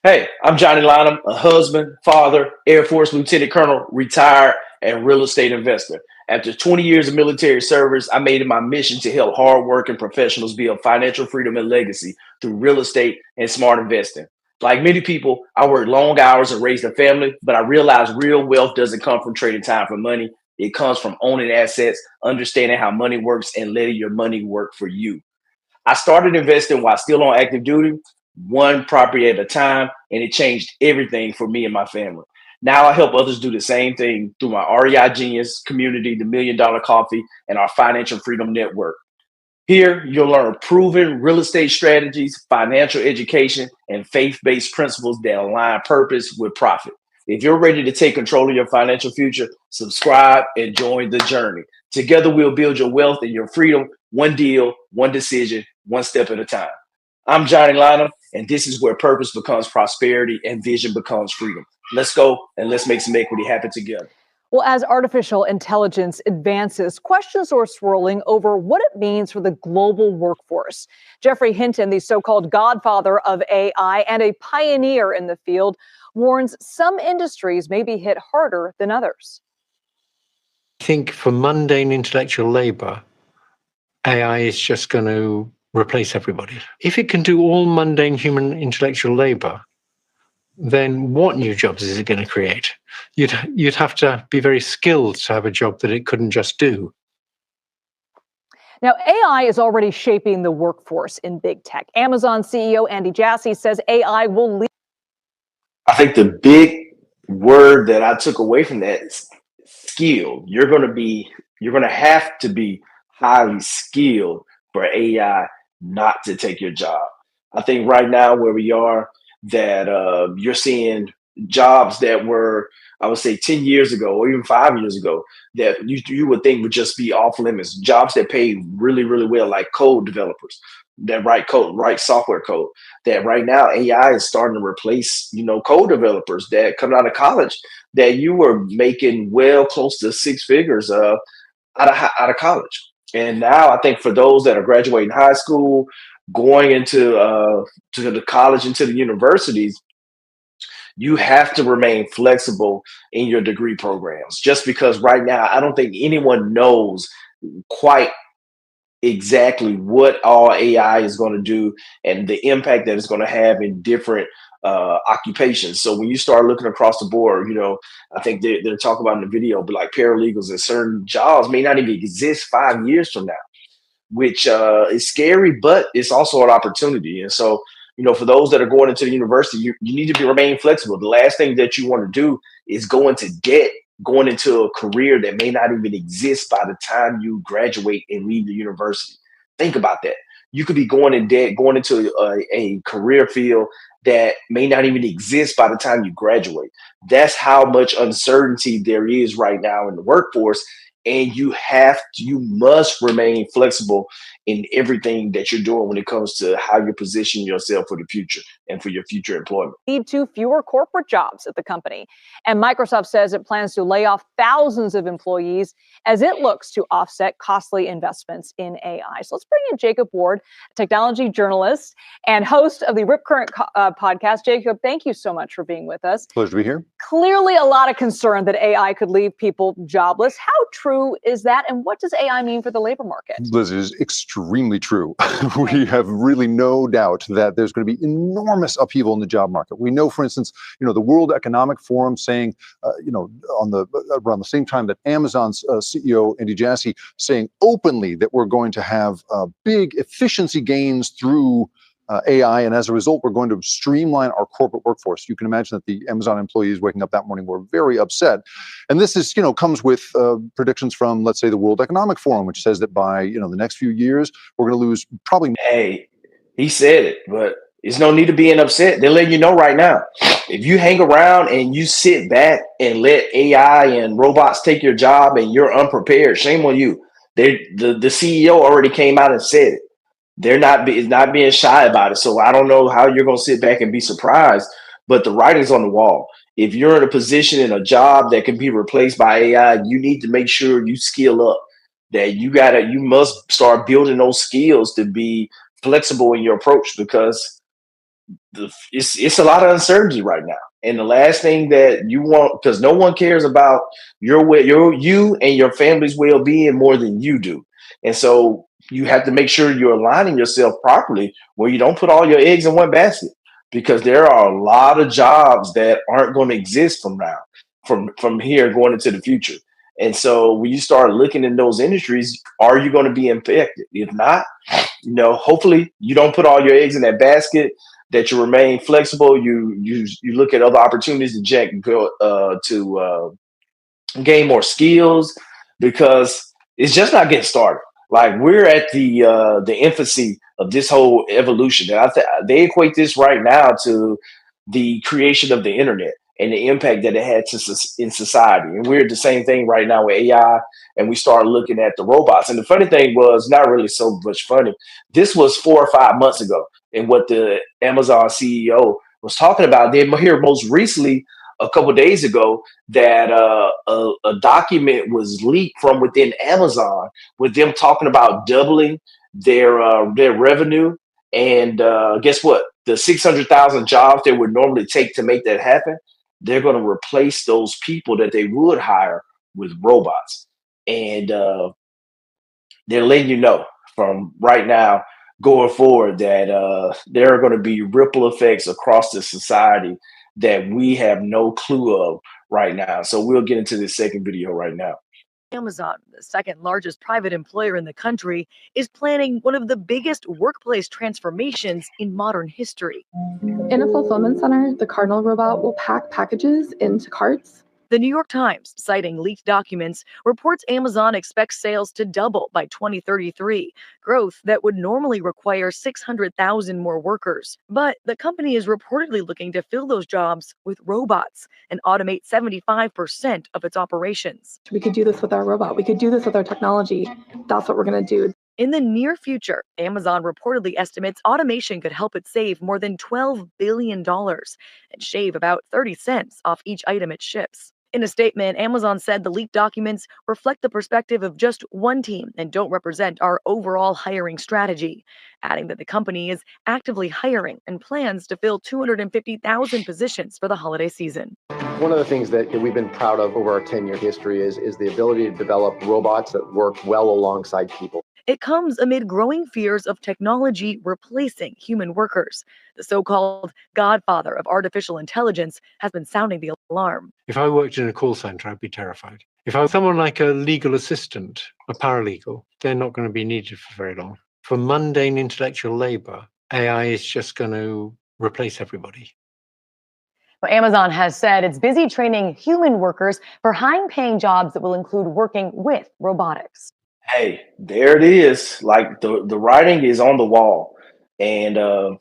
Hey, I'm Johnny Lynum, a husband, father, Air Force Lieutenant Colonel, retired, and real estate investor. After 20 years of military service, I made it my mission to help hardworking professionals build financial freedom and legacy through real estate and smart investing. Like many people, I worked long hours and raised a family, but I realized real wealth doesn't come from trading time for money. It comes from owning assets, understanding how money works, and letting your money work for you. I started investing while still on active duty, one property at a time, and it changed everything for me and my family. Now I help others do the same thing through my REI Genius community, the Million Dollar Coffee, and our Financial Freedom Network. Here, you'll learn proven real estate strategies, financial education, and faith based principles that align purpose with profit. If you're ready to take control of your financial future, subscribe and join the journey. Together, we'll build your wealth and your freedom, one deal, one decision, one step at a time. I'm Johnny Lynum, and this is where purpose becomes prosperity and vision becomes freedom. Let's go and let's make some equity happen together. Well, as artificial intelligence advances, questions are swirling over what it means for the global workforce. Geoffrey Hinton, the so-called godfather of AI and a pioneer in the field, warns some industries may be hit harder than others. I think for mundane intellectual labor, AI is just going to replace everybody. If it can do all mundane human intellectual labor, then what new jobs is it going to create? You'd have to be very skilled to have a job that it couldn't just do. Now, AI is already shaping the workforce in big tech. Amazon CEO Andy Jassy says AI will lead. I think the big word that I took away from that is skill. You're going to have to be highly skilled for AI not to take your job. I think right now where we are, that you're seeing jobs that were, I would say, 10 years ago or even 5 years ago that you would think would just be off limits. Jobs that pay really, really well, like code developers that write code, write software code. That right now AI is starting to replace, code developers that come out of college that you were making well close to six figures out of college. And now I think for those that are graduating high school, going into to the college, into the universities, you have to remain flexible in your degree programs. Just because right now, I don't think anyone knows quite exactly what all AI is going to do and the impact that it's going to have in different occupations. So when you start looking across the board, I think they're talking about in the video, but like paralegals and certain jobs may not even exist 5 years from now, which is scary, but it's also an opportunity. And so, for those that are going into the university, you need to remain flexible. The last thing that you want to do is go into debt, going into a career that may not even exist by the time you graduate and leave the university. Think about that. You could be going in debt, going into a career field that may not even exist by the time you graduate. That's how much uncertainty there is right now in the workforce. And you must remain flexible in everything that you're doing when it comes to how you position yourself for the future and for your future employment. Lead to fewer corporate jobs at the company. And Microsoft says it plans to lay off thousands of employees as it looks to offset costly investments in AI. So let's bring in Jacob Ward, technology journalist and host of the Rip Current podcast. Jacob, thank you so much for being with us. Pleasure to be here. Clearly a lot of concern that AI could leave people jobless. How true is that? And what does AI mean for the labor market? Liz, it is extremely true. We have really no doubt that there's going to be enormous upheaval in the job market. We know, for instance, the World Economic Forum saying, around the same time that Amazon's CEO, Andy Jassy, saying openly that we're going to have big efficiency gains through AI, and as a result, we're going to streamline our corporate workforce. You can imagine that the Amazon employees waking up that morning were very upset. And this is, comes with predictions from, let's say, the World Economic Forum, which says that by, the next few years, we're going to lose probably. Hey, he said it, but there's no need to being upset. They're letting you know right now. If you hang around and you sit back and let AI and robots take your job and you're unprepared, shame on you. The CEO already came out and said it. They're not being shy about it. So I don't know how you're going to sit back and be surprised, but the writing's on the wall. If you're in a position in a job that can be replaced by AI, you need to make sure you skill up. That you must start building those skills to be flexible in your approach, because it's a lot of uncertainty right now. And the last thing that you want, because no one cares about you and your family's well being more than you do. And so you have to make sure you're aligning yourself properly where you don't put all your eggs in one basket, because there are a lot of jobs that aren't going to exist from now, from here going into the future. And so when you start looking in those industries, are you going to be infected? If not, hopefully you don't put all your eggs in that basket, that you remain flexible. You look at other opportunities to gain more skills, because it's just not getting started. Like, we're at the infancy of this whole evolution, and they equate this right now to the creation of the internet and the impact that it had in society. And we're at the same thing right now with AI, and we start looking at the robots. And the funny thing was, not really so much funny, this was 4 or 5 months ago, and what the Amazon CEO was talking about. Then here most recently, a couple of days ago, that a document was leaked from within Amazon with them talking about doubling their revenue. And guess what? The 600,000 jobs they would normally take to make that happen, they're going to replace those people that they would hire with robots. And they're letting you know from right now going forward that there are going to be ripple effects across the society that we have no clue of right now. So we'll get into this second video right now. Amazon, the second largest private employer in the country, is planning one of the biggest workplace transformations in modern history. In a fulfillment center, the Cardinal robot will pack packages into carts. The New York Times, citing leaked documents, reports Amazon expects sales to double by 2033, growth that would normally require 600,000 more workers. But the company is reportedly looking to fill those jobs with robots and automate 75% of its operations. We could do this with our robot. We could do this with our technology. That's what we're going to do. In the near future, Amazon reportedly estimates automation could help it save more than $12 billion and shave about 30 cents off each item it ships. In a statement, Amazon said the leaked documents reflect the perspective of just one team and don't represent our overall hiring strategy, adding that the company is actively hiring and plans to fill 250,000 positions for the holiday season. One of the things that we've been proud of over our 10-year history is the ability to develop robots that work well alongside people. It comes amid growing fears of technology replacing human workers. The so-called Godfather of artificial intelligence has been sounding the alarm. If I worked in a call center, I'd be terrified. If I was someone like a legal assistant, a paralegal, they're not going to be needed for very long. For mundane intellectual labor, AI is just going to replace everybody. Well, Amazon has said it's busy training human workers for high-paying jobs that will include working with robotics. Hey, there it is. Like, the writing is on the wall. And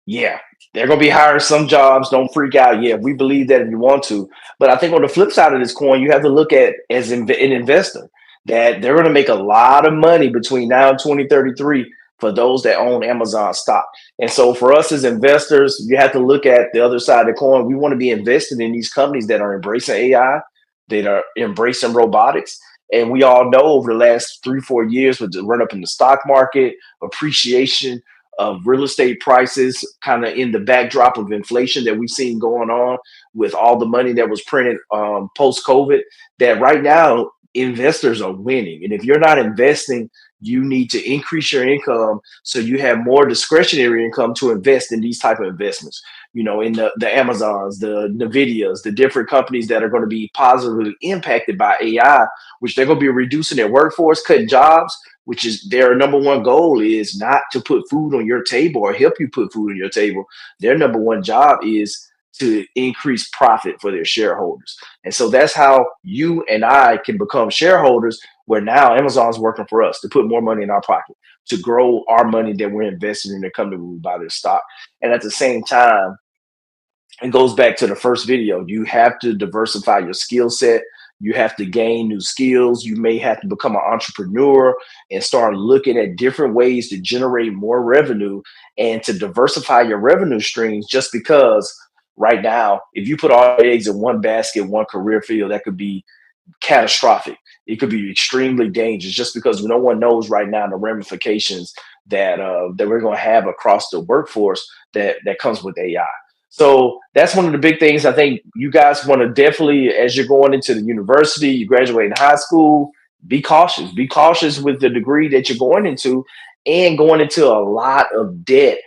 yeah, they're going to be hiring some jobs. Don't freak out. Yeah, we believe that if you want to. But I think on the flip side of this coin, you have to look at as an investor that they're going to make a lot of money between now and 2033 for those that own Amazon stock. And so for us as investors, you have to look at the other side of the coin. We want to be invested in these companies that are embracing AI, that are embracing robotics. And we all know over the last 3-4 years, with the run up in the stock market, appreciation of real estate prices, kind of in the backdrop of inflation that we've seen going on with all the money that was printed post-COVID, that right now investors are winning. And if you're not investing, you need to increase your income so you have more discretionary income to invest in these type of investments. In the Amazons, the Nvidias, the different companies that are going to be positively impacted by AI, which they're going to be reducing their workforce, cutting jobs, which is their number one goal is not to put food on your table or help you put food on your table. Their number one job is to increase profit for their shareholders. And so that's how you and I can become shareholders, where now Amazon's working for us to put more money in our pocket, to grow our money that we're investing in the company when we buy their stock. And at the same time, it goes back to the first video. You have to diversify your skill set. You have to gain new skills. You may have to become an entrepreneur and start looking at different ways to generate more revenue and to diversify your revenue streams. Just because right now, if you put all your eggs in one basket, one career field, that could be catastrophic. It could be extremely dangerous, just because no one knows right now the ramifications that we're going to have across the workforce that comes with AI. So that's one of the big things I think you guys want to definitely, as you're going into the university, you graduate in high school, be cautious. Be cautious with the degree that you're going into, and going into a lot of debt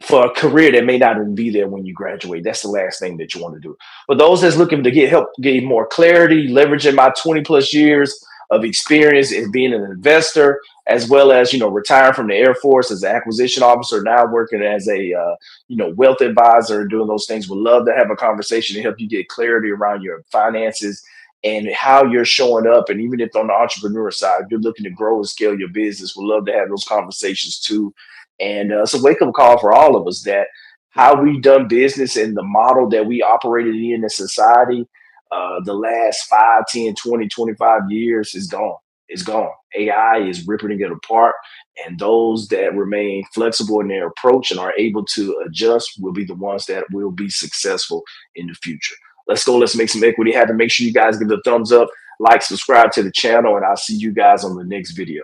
for a career that may not even be there when you graduate. That's the last thing that you want to do. But those that's looking to get help, get more clarity, leveraging my 20 plus years of experience in being an investor, as well as, retiring from the Air Force as an acquisition officer, now working as a, wealth advisor, doing those things, would love to have a conversation to help you get clarity around your finances and how you're showing up. And even if on the entrepreneur side, you're looking to grow and scale your business, would love to have those conversations too. And it's a wake up call for all of us that how we've done business and the model that we operated in society the last 5, 10, 20, 25 years is gone. It's gone. AI is ripping it apart. And those that remain flexible in their approach and are able to adjust will be the ones that will be successful in the future. Let's go. Let's make some equity happen. Make sure you guys give it a thumbs up, like, subscribe to the channel, and I'll see you guys on the next video.